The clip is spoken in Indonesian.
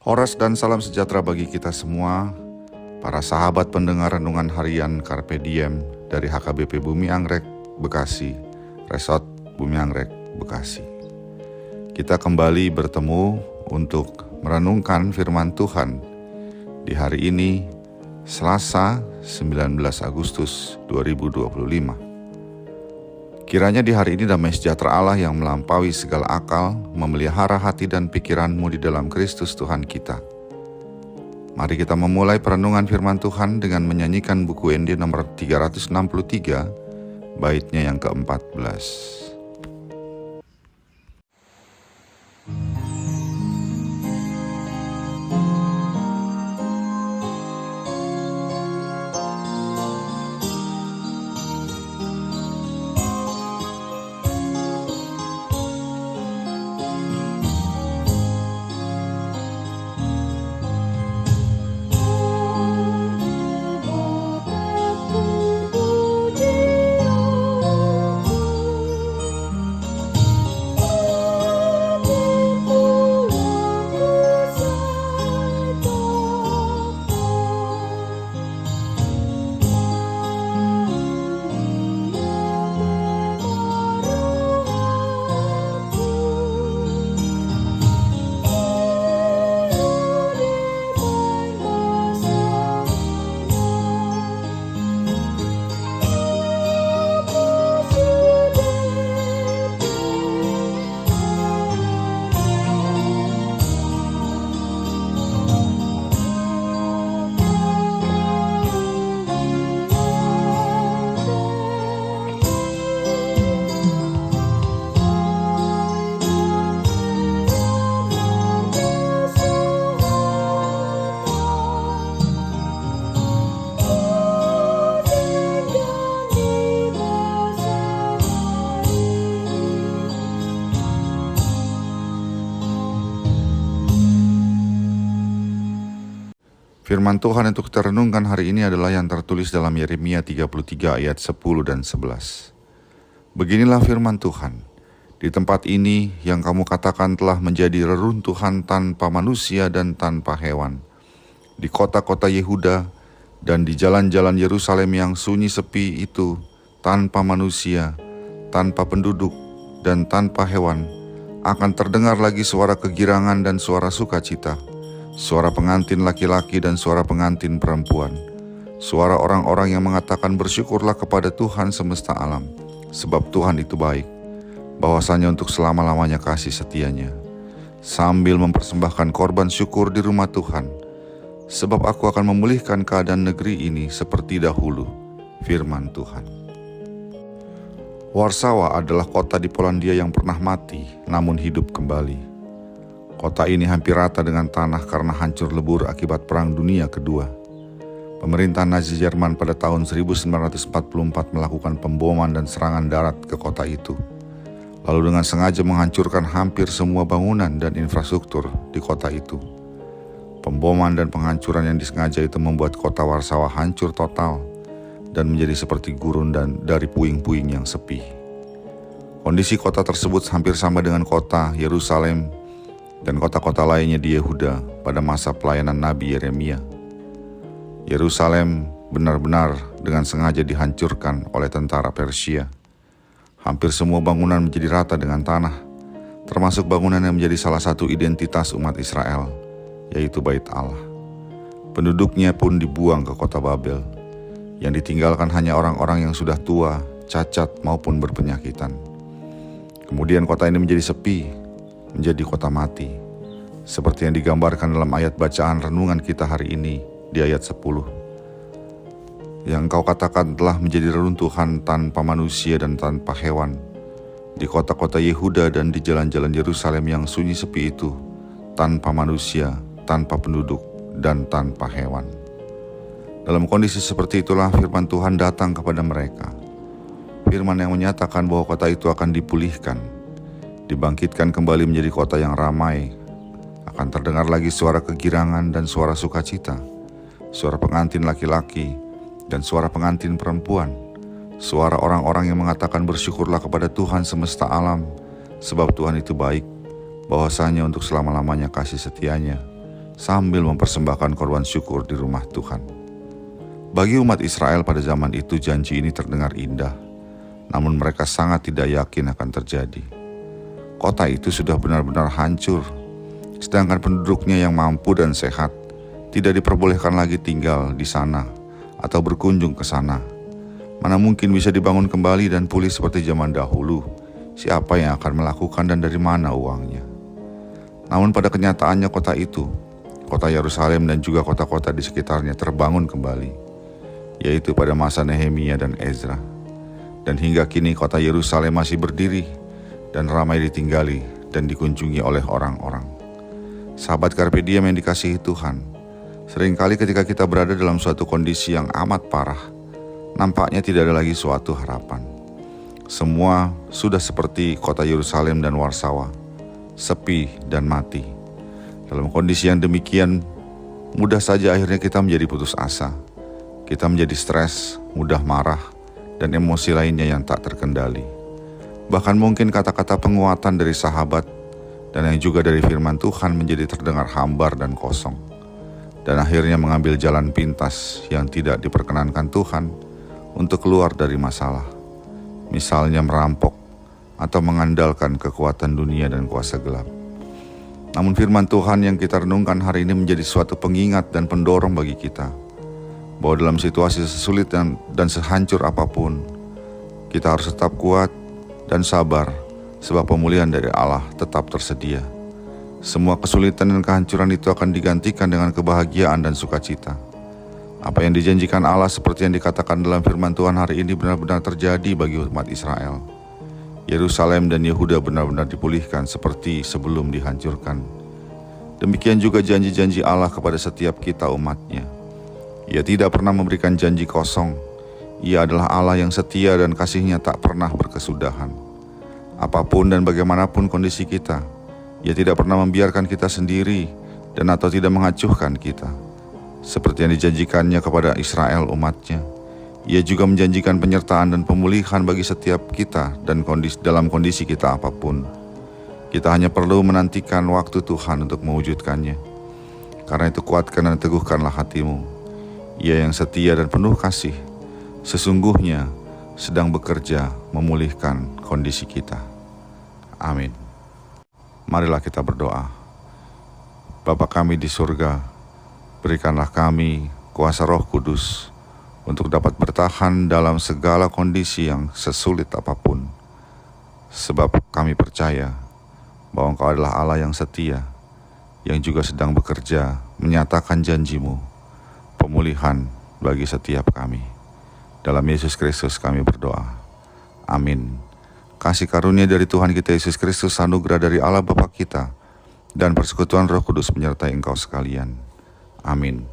Horas dan salam sejahtera bagi kita semua, para sahabat pendengar renungan harian Carpe Diem dari HKBP Bumi Anggrek, Bekasi, Resort Bumi Anggrek, Bekasi. Kita kembali bertemu untuk merenungkan firman Tuhan di hari ini, Selasa 19 Agustus 2025. Kiranya di hari ini damai sejahtera Allah yang melampaui segala akal memelihara hati dan pikiranmu di dalam Kristus Tuhan kita. Mari kita memulai perenungan firman Tuhan dengan menyanyikan buku ND nomor 363, baitnya yang ke-14. Firman Tuhan untuk kita renungkan hari ini adalah yang tertulis dalam Yeremia 33 ayat 10 dan 11. Beginilah firman Tuhan, di tempat ini yang kamu katakan telah menjadi reruntuhan tanpa manusia dan tanpa hewan, di kota-kota Yehuda dan di jalan-jalan Yerusalem yang sunyi sepi itu, tanpa manusia, tanpa penduduk, dan tanpa hewan, akan terdengar lagi suara kegirangan dan suara sukacita, suara pengantin laki-laki dan suara pengantin perempuan, suara orang-orang yang mengatakan bersyukurlah kepada Tuhan semesta alam, sebab Tuhan itu baik, bahwasanya untuk selama-lamanya kasih setianya, sambil mempersembahkan korban syukur di rumah Tuhan, sebab aku akan memulihkan keadaan negeri ini seperti dahulu, firman Tuhan. Warsawa adalah kota di Polandia yang pernah mati, namun hidup kembali. Kota ini hampir rata dengan tanah karena hancur lebur akibat Perang Dunia Kedua. Pemerintah Nazi Jerman pada tahun 1944 melakukan pemboman dan serangan darat ke kota itu, lalu dengan sengaja menghancurkan hampir semua bangunan dan infrastruktur di kota itu. Pemboman dan penghancuran yang disengaja itu membuat kota Warsawa hancur total dan menjadi seperti gurun dan dari puing-puing yang sepi. Kondisi kota tersebut hampir sama dengan kota Yerusalem dan kota-kota lainnya di Yehuda pada masa pelayanan Nabi Yeremia. Yerusalem benar-benar dengan sengaja dihancurkan oleh tentara Persia. Hampir semua bangunan menjadi rata dengan tanah, termasuk bangunan yang menjadi salah satu identitas umat Israel, yaitu Bait Allah. Penduduknya pun dibuang ke kota Babel, yang ditinggalkan hanya orang-orang yang sudah tua, cacat maupun berpenyakitan. Kemudian kota ini menjadi sepi, menjadi kota mati, seperti yang digambarkan dalam ayat bacaan renungan kita hari ini di ayat 10. Yang engkau katakan telah menjadi reruntuhan tanpa manusia dan tanpa hewan, di kota-kota Yehuda dan di jalan-jalan Yerusalem yang sunyi sepi itu, tanpa manusia, tanpa penduduk, dan tanpa hewan. Dalam kondisi seperti itulah firman Tuhan datang kepada mereka. Firman yang menyatakan bahwa kota itu akan dipulihkan, dibangkitkan kembali menjadi kota yang ramai. Akan terdengar lagi suara kegirangan dan suara sukacita, suara pengantin laki-laki dan suara pengantin perempuan, suara orang-orang yang mengatakan bersyukurlah kepada Tuhan semesta alam, sebab Tuhan itu baik, bahwasanya untuk selama-lamanya kasih setianya, sambil mempersembahkan korban syukur di rumah Tuhan. Bagi umat Israel pada zaman itu janji ini terdengar indah, namun mereka sangat tidak yakin akan terjadi. Kota itu sudah benar-benar hancur, sedangkan penduduknya yang mampu dan sehat tidak diperbolehkan lagi tinggal di sana atau berkunjung ke sana. Mana mungkin bisa dibangun kembali dan pulih seperti zaman dahulu? Siapa yang akan melakukan dan dari mana uangnya? Namun pada kenyataannya kota itu, kota Yerusalem dan juga kota-kota di sekitarnya terbangun kembali, yaitu pada masa Nehemia dan Ezra. Dan hingga kini kota Yerusalem masih berdiri dan ramai ditinggali dan dikunjungi oleh orang-orang. Sahabat Carpe Diem yang dikasihi Tuhan, seringkali ketika kita berada dalam suatu kondisi yang amat parah, nampaknya tidak ada lagi suatu harapan. Semua sudah seperti kota Yerusalem dan Warsawa, sepi dan mati. Dalam kondisi yang demikian, mudah saja akhirnya kita menjadi putus asa. Kita menjadi stres, mudah marah, dan emosi lainnya yang tak terkendali. Bahkan mungkin kata-kata penguatan dari sahabat dan yang juga dari firman Tuhan menjadi terdengar hambar dan kosong. Dan akhirnya mengambil jalan pintas yang tidak diperkenankan Tuhan untuk keluar dari masalah. Misalnya merampok atau mengandalkan kekuatan dunia dan kuasa gelap. Namun firman Tuhan yang kita renungkan hari ini menjadi suatu pengingat dan pendorong bagi kita, bahwa dalam situasi sesulit dan sehancur apapun, kita harus tetap kuat dan sabar, sebab pemulihan dari Allah tetap tersedia. Semua kesulitan dan kehancuran itu akan digantikan dengan kebahagiaan dan sukacita. Apa yang dijanjikan Allah seperti yang dikatakan dalam firman Tuhan hari ini benar-benar terjadi bagi umat Israel. Yerusalem dan Yehuda benar-benar dipulihkan seperti sebelum dihancurkan. Demikian juga janji-janji Allah kepada setiap kita umatnya. Ia tidak pernah memberikan janji kosong. Ia adalah Allah yang setia dan kasih-Nya tak pernah berkesudahan. Apapun dan bagaimanapun kondisi kita, Ia tidak pernah membiarkan kita sendiri dan atau tidak mengacuhkan kita. Seperti yang dijanjikannya kepada Israel umatnya, Ia juga menjanjikan penyertaan dan pemulihan bagi setiap kita dan dalam kondisi kita apapun. Kita hanya perlu menantikan waktu Tuhan untuk mewujudkannya. Karena itu kuatkan dan teguhkanlah hatimu. Ia yang setia dan penuh kasih, sesungguhnya sedang bekerja memulihkan kondisi kita. Amin. Marilah kita berdoa. Bapa kami di surga, berikanlah kami kuasa Roh Kudus untuk dapat bertahan dalam segala kondisi yang sesulit apapun. Sebab kami percaya bahwa Engkau adalah Allah yang setia, yang juga sedang bekerja menyatakan janji-Mu, pemulihan bagi setiap kami. Dalam Yesus Kristus kami berdoa. Amin. Kasih karunia dari Tuhan kita Yesus Kristus, anugerah dari Allah Bapa kita, dan persekutuan Roh Kudus menyertai engkau sekalian. Amin.